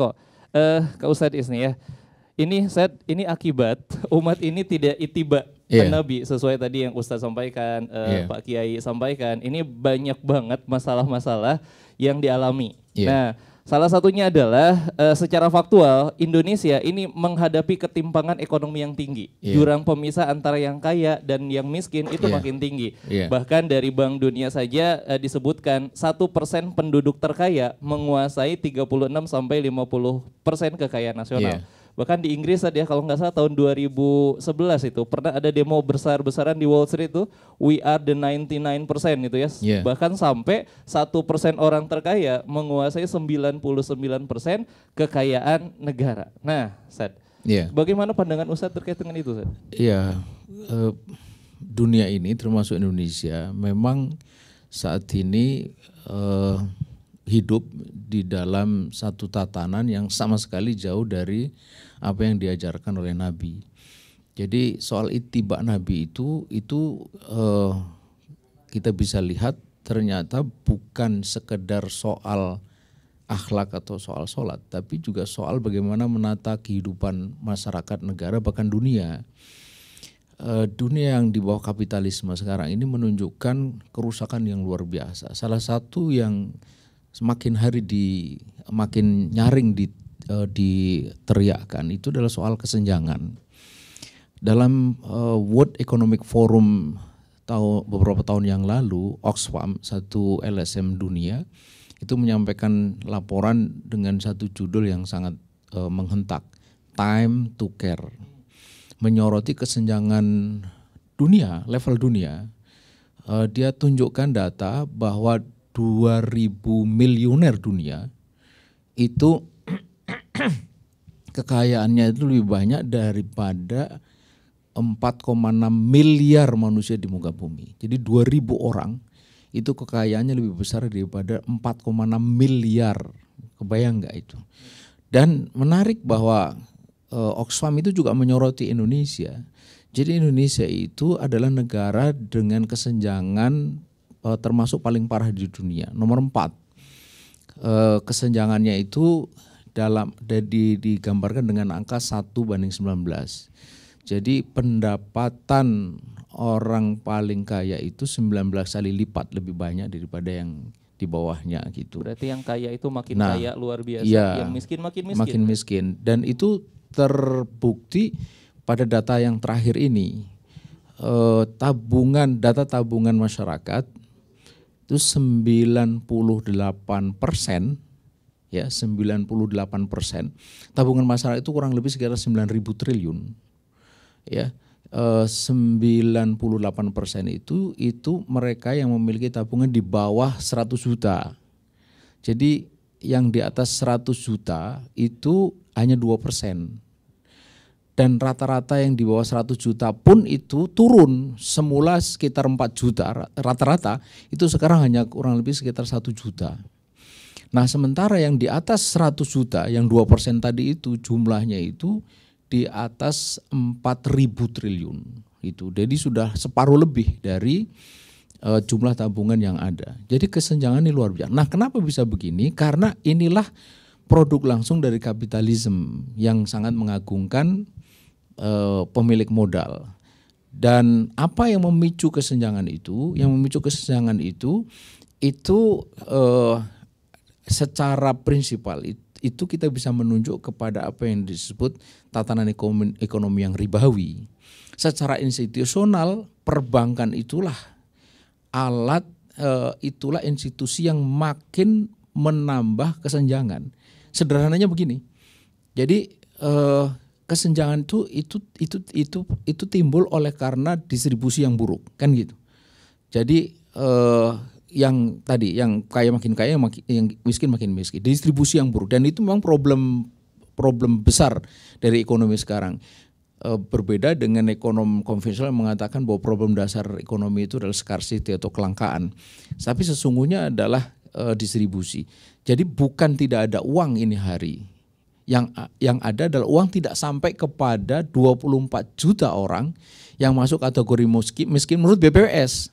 kok. Kak Ustadz Isni ya. Ini akibat umat ini tidak itiba ke Nabi sesuai tadi yang Ustadz sampaikan, Pak Kiai sampaikan. Ini banyak banget masalah-masalah yang dialami. Nah, salah satunya adalah secara faktual Indonesia ini menghadapi ketimpangan ekonomi yang tinggi. Jurang pemisah antara yang kaya dan yang miskin itu makin tinggi. Bahkan dari Bank Dunia saja disebutkan 1% penduduk terkaya menguasai 36 sampai 50% kekayaan nasional. Bahkan di Inggris ya kalau nggak salah tahun 2011 itu pernah ada demo besar-besaran di Wall Street itu we are the 99% itu ya. Bahkan sampai 1% orang terkaya menguasai 99% kekayaan negara. Nah, Ustadz, bagaimana pandangan Ustadz terkait dengan itu, Ustadz? Iya, dunia ini termasuk Indonesia memang saat ini hidup di dalam satu tatanan yang sama sekali jauh dari apa yang diajarkan oleh Nabi. Jadi soal ittiba Nabi itu kita bisa lihat ternyata bukan sekedar soal akhlak atau soal sholat, tapi juga soal bagaimana menata kehidupan masyarakat, negara, bahkan dunia. Dunia yang di bawah kapitalisme sekarang ini menunjukkan kerusakan yang luar biasa. Salah satu yang semakin hari makin nyaring diteriakkan itu adalah soal kesenjangan. Dalam World Economic Forum beberapa tahun yang lalu, Oxfam, satu LSM dunia, itu menyampaikan laporan dengan satu judul yang sangat menghentak, Time to Care, menyoroti kesenjangan dunia, level dunia. Dia tunjukkan data bahwa 2.000 miliuner dunia itu kekayaannya itu lebih banyak daripada 4,6 miliar manusia di muka bumi. Jadi 2.000 orang itu kekayaannya lebih besar daripada 4,6 miliar. Kebayang nggak itu? Dan menarik bahwa Oxfam itu juga menyoroti Indonesia. Jadi Indonesia itu adalah negara dengan kesenjangan termasuk paling parah di dunia. Nomor 4, kesenjangannya itu digambarkan dengan angka 1:19. Jadi pendapatan orang paling kaya itu 19 kali lipat lebih banyak daripada yang di bawahnya gitu. Berarti yang kaya itu makin kaya luar biasa, yang miskin makin miskin. Makin miskin, dan itu terbukti pada data yang terakhir ini. Data tabungan masyarakat itu 98%, ya 98%. Tabungan masyarakat itu kurang lebih sekitar 9.000 triliun. Ya, 98% itu mereka yang memiliki tabungan di bawah 100 juta. Jadi yang di atas 100 juta itu hanya 2%. Dan rata-rata yang di bawah 100 juta pun itu turun, semula sekitar 4 juta rata-rata, itu sekarang hanya kurang lebih sekitar 1 juta. Nah sementara yang di atas 100 juta, yang 2% tadi itu jumlahnya itu di atas 4.000 triliun. Jadi sudah separuh lebih dari jumlah tabungan yang ada. Jadi kesenjangan ini luar biasa. Nah kenapa bisa begini? Karena inilah produk langsung dari kapitalisme yang sangat mengagungkan pemilik modal. Dan apa yang memicu kesenjangan itu? Yang memicu kesenjangan itu secara prinsipal itu kita bisa menunjuk kepada apa yang disebut tatanan ekonomi yang ribawi. Secara institusional, perbankan itulah alat, itulah institusi yang makin menambah kesenjangan. Sederhananya begini, jadi kesenjangan itu timbul oleh karena distribusi yang buruk, kan gitu. Jadi yang kaya makin kaya, yang miskin makin miskin, distribusi yang buruk, dan itu memang problem besar dari ekonomi sekarang. Berbeda dengan ekonom konvensional yang mengatakan bahwa problem dasar ekonomi itu adalah scarcity atau kelangkaan, tapi sesungguhnya adalah distribusi. Jadi bukan tidak ada uang ini hari. Yang ada adalah uang tidak sampai kepada 24 juta orang yang masuk kategori miskin menurut BPS,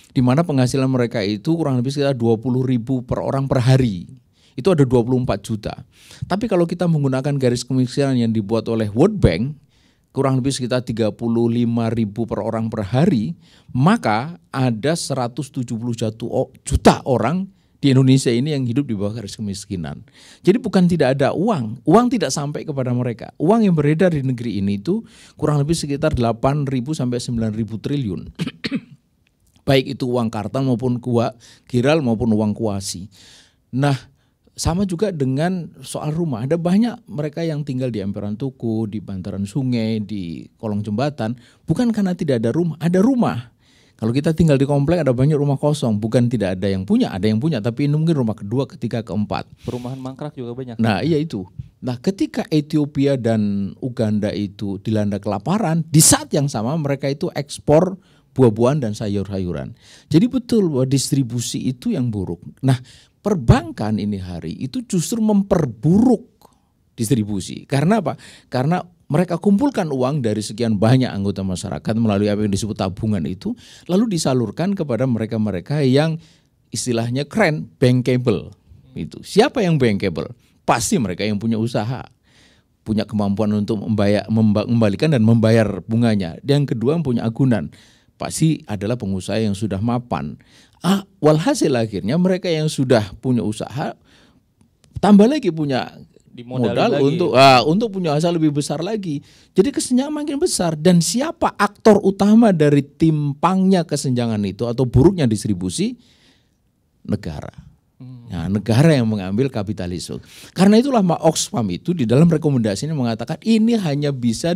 di mana penghasilan mereka itu kurang lebih sekitar 20.000 per orang per hari. itu ada 24 juta. Tapi kalau kita menggunakan garis kemiskinan yang dibuat oleh World Bank, kurang lebih sekitar 35.000 per orang per hari, maka ada 171 juta orang di Indonesia ini yang hidup di bawah garis kemiskinan. Jadi bukan tidak ada uang tidak sampai kepada mereka. Uang yang beredar di negeri ini itu kurang lebih sekitar 8.000 sampai 9.000 triliun. Baik itu uang kartal maupun giral maupun uang kuasi. Nah, sama juga dengan soal rumah. Ada banyak mereka yang tinggal di emperan tuku, di bantaran sungai, di kolong jembatan, bukan karena tidak ada rumah, ada rumah. Kalau kita tinggal di komplek ada banyak rumah kosong, bukan tidak ada yang punya, tapi ini mungkin rumah kedua, ketiga, keempat. Perumahan mangkrak juga banyak. Nah, iya itu. Nah, ketika Ethiopia dan Uganda itu dilanda kelaparan, di saat yang sama mereka itu ekspor buah-buahan dan sayur-sayuran. Jadi betul bahwa distribusi itu yang buruk. Nah, perbankan ini hari itu justru memperburuk distribusi. Karena apa? Karena mereka kumpulkan uang dari sekian banyak anggota masyarakat melalui apa yang disebut tabungan itu, lalu disalurkan kepada mereka-mereka yang istilahnya keren, bankable. Itu. Siapa yang bankable? Pasti mereka yang punya usaha, punya kemampuan untuk membalikan dan membayar bunganya. Yang kedua yang punya agunan, pasti adalah pengusaha yang sudah mapan. Walhasil akhirnya mereka yang sudah punya usaha tambah lagi punya modal untuk punya usaha lebih besar lagi. Jadi kesenjangan makin besar. Dan siapa aktor utama dari timpangnya kesenjangan itu atau buruknya distribusi? Negara. Nah, negara yang mengambil kapitalisme. Karena itulah Oxfam itu di dalam rekomendasinya mengatakan ini hanya bisa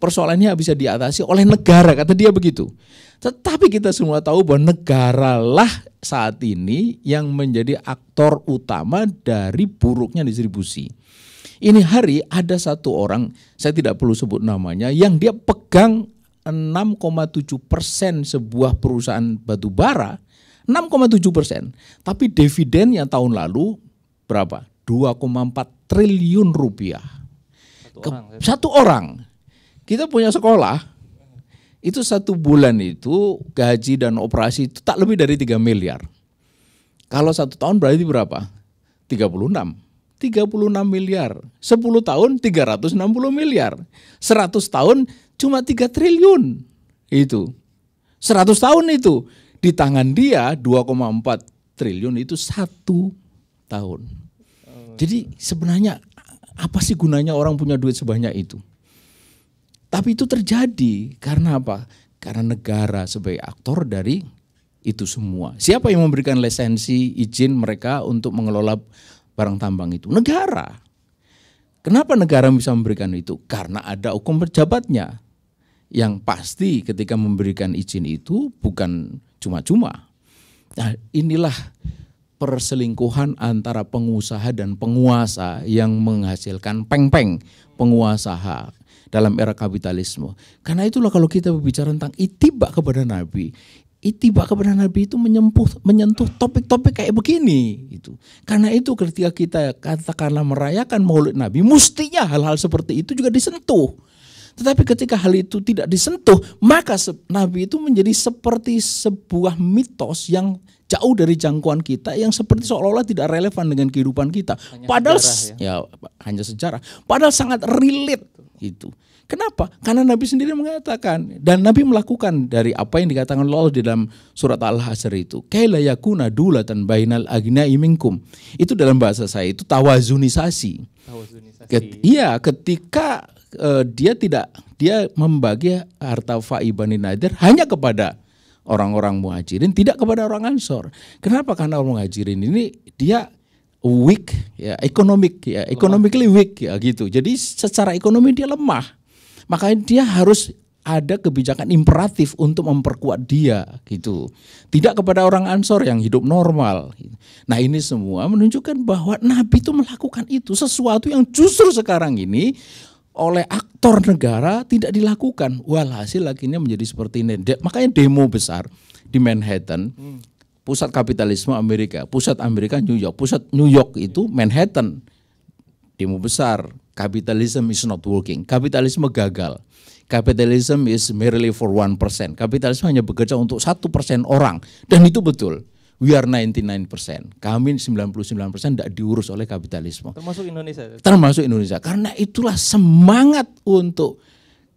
persoalannya bisa diatasi oleh negara, kata dia begitu. Tetapi kita semua tahu bahwa negaralah saat ini yang menjadi aktor utama dari buruknya distribusi. Ini hari ada satu orang, saya tidak perlu sebut namanya, yang dia pegang 6,7% sebuah perusahaan batu bara, 6,7%. Tapi dividennya tahun lalu berapa? 2,4 triliun rupiah. Satu orang. Kita punya sekolah. Itu satu bulan itu gaji dan operasi itu tak lebih dari 3 miliar. Kalau 1 tahun berarti berapa? 36 miliar. 10 tahun 360 miliar. 100 tahun cuma 3 triliun. Itu. 100 tahun itu. Di tangan dia 2,4 triliun itu 1 tahun. Jadi sebenarnya apa sih gunanya orang punya duit sebanyak itu? Tapi itu terjadi karena apa? Karena negara sebagai aktor dari itu semua. Siapa yang memberikan lisensi, izin mereka untuk mengelola barang tambang itu? Negara. Kenapa negara bisa memberikan itu? Karena ada hukum pejabatnya. Yang pasti ketika memberikan izin itu bukan cuma-cuma. Nah, inilah perselingkuhan antara pengusaha dan penguasa yang menghasilkan peng-peng penguasa dalam era kapitalisme. Karena itulah kalau kita berbicara tentang itibak kepada Nabi itu menyentuh topik-topik kayak begini. Itu. Karena itu ketika kita katakanlah merayakan Maulid Nabi, mestinya hal-hal seperti itu juga disentuh. Tetapi ketika hal itu tidak disentuh, maka Nabi itu menjadi seperti sebuah mitos yang jauh dari jangkauan kita, yang seperti seolah-olah tidak relevan dengan kehidupan kita. Padahal hanya sejarah. Padahal sangat relate itu. Kenapa? Karena Nabi sendiri mengatakan, dan Nabi melakukan dari apa yang dikatakan Allah di dalam surat Al-Hasyr itu. Kaila yakuna dulatan bainal aghnai minkum. Itu dalam bahasa saya itu tawazunisasi. Ketika dia membagi harta Fa'i Bani Nadir hanya kepada orang-orang Muhajirin, tidak kepada orang Ansor. Kenapa? Karena orang Muhajirin ini dia weak, economically weak gitu. Jadi secara ekonomi dia lemah. Makanya dia harus ada kebijakan imperatif untuk memperkuat dia gitu. Tidak kepada orang Ansor yang hidup normal. Nah, ini semua menunjukkan bahwa Nabi itu melakukan itu, sesuatu yang justru sekarang ini oleh aktor negara tidak dilakukan. Walhasil akhirnya menjadi seperti ini. Makanya demo besar di Manhattan, pusat kapitalisme Amerika, pusat Amerika New York, pusat New York itu Manhattan. Demo besar, capitalism is not working, kapitalisme gagal. Capitalism is merely for 1%. Kapitalisme hanya bekerja untuk 1% orang. Dan itu betul. We are 99%. Kami 99% tidak diurus oleh kapitalisme. Termasuk Indonesia. Termasuk Indonesia. Karena itulah semangat untuk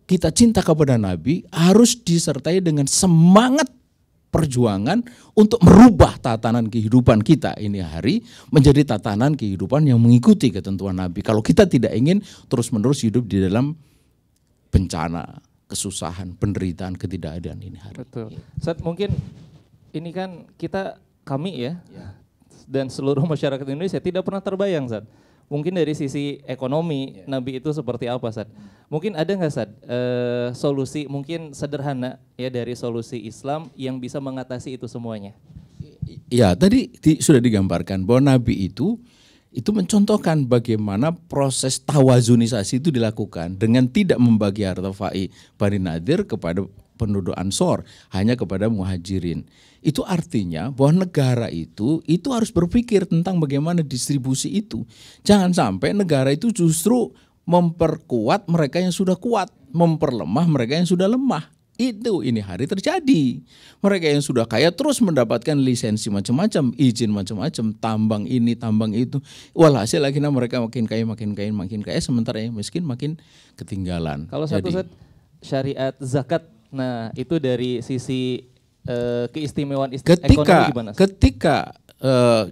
kita cinta kepada Nabi harus disertai dengan semangat perjuangan untuk merubah tatanan kehidupan kita ini hari menjadi tatanan kehidupan yang mengikuti ketentuan Nabi. Kalau kita tidak ingin terus-menerus hidup di dalam bencana, kesusahan, penderitaan, ketidakadilan ini hari. Betul. Ustaz, mungkin ini kan kami ya, dan seluruh masyarakat Indonesia tidak pernah terbayang, Ustaz. Mungkin dari sisi ekonomi Nabi itu seperti apa, Ustaz? Mungkin ada nggak, Ustaz, solusi mungkin sederhana ya dari solusi Islam yang bisa mengatasi itu semuanya? Ya, tadi sudah digambarkan bahwa Nabi itu mencontohkan bagaimana proses tawazunisasi itu dilakukan dengan tidak membagi harta Bani Nadir kepada penduduk Ansor, hanya kepada Muhajirin. Itu artinya bahwa negara itu harus berpikir tentang bagaimana distribusi itu. Jangan sampai negara itu justru memperkuat mereka yang sudah kuat, memperlemah mereka yang sudah lemah. Itu ini hari terjadi. Mereka yang sudah kaya terus mendapatkan lisensi macam-macam, izin macam-macam, tambang ini, tambang itu. Walhasil akhirnya mereka makin kaya, sementara yang miskin makin ketinggalan. Kalau satu syariat zakat, nah itu dari sisi keistimewaan ekonomi gimana?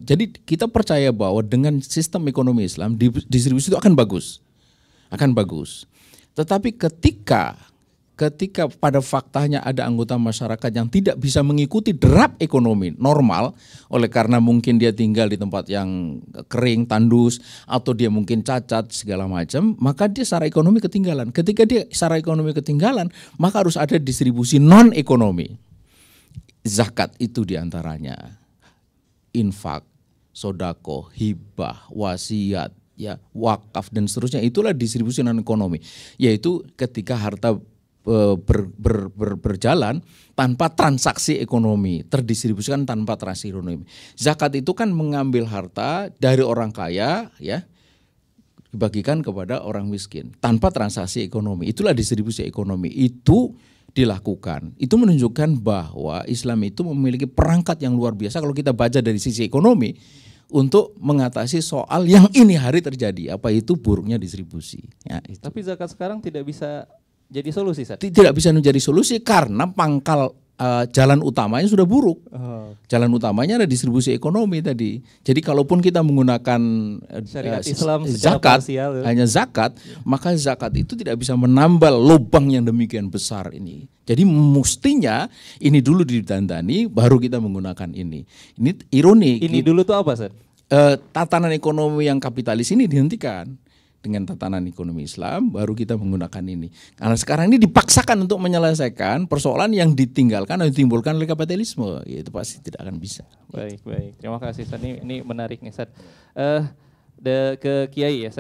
Jadi kita percaya bahwa dengan sistem ekonomi Islam distribusi itu akan bagus. Tetapi ketika pada faktanya ada anggota masyarakat yang tidak bisa mengikuti derap ekonomi normal oleh karena mungkin dia tinggal di tempat yang kering, tandus, atau dia mungkin cacat segala macam, maka dia secara ekonomi ketinggalan. Ketika dia secara ekonomi ketinggalan, maka harus ada distribusi non ekonomi. Zakat itu diantaranya, infak, sodako, hibah, wasiat, ya, wakaf dan seterusnya. Itulah distribusi non ekonomi, yaitu ketika harta berjalan tanpa transaksi ekonomi, terdistribusikan tanpa transaksi ekonomi. Zakat itu kan mengambil harta dari orang kaya, ya, dibagikan kepada orang miskin tanpa transaksi ekonomi. Itulah distribusi ekonomi. Itu dilakukan. Itu menunjukkan bahwa Islam itu memiliki perangkat yang luar biasa kalau kita baca dari sisi ekonomi untuk mengatasi soal yang ini hari terjadi, apa itu buruknya distribusi. Ya, itu. Tapi zakat sekarang tidak bisa jadi solusi, Ustaz? Tidak bisa menjadi solusi karena pangkal jalan utamanya sudah buruk. Jalan utamanya ada distribusi ekonomi tadi. Jadi kalaupun kita menggunakan syariat Islam zakat, parsial, hanya zakat, maka zakat itu tidak bisa menambal lubang yang demikian besar ini. Jadi mestinya ini dulu ditandani, baru kita menggunakan ini. Ini ironi. Ini dulu tuh apa, Ustaz? Tatanan ekonomi yang kapitalis ini dihentikan. Dengan tatanan ekonomi Islam baru kita menggunakan ini. Karena sekarang ini dipaksakan untuk menyelesaikan persoalan yang ditinggalkan atau ditimbulkan oleh kapitalisme. Ya, itu pasti tidak akan bisa. Baik. Terima kasih, Ustaz. Ini menarik nih, Ustaz. Ke Kiai ya,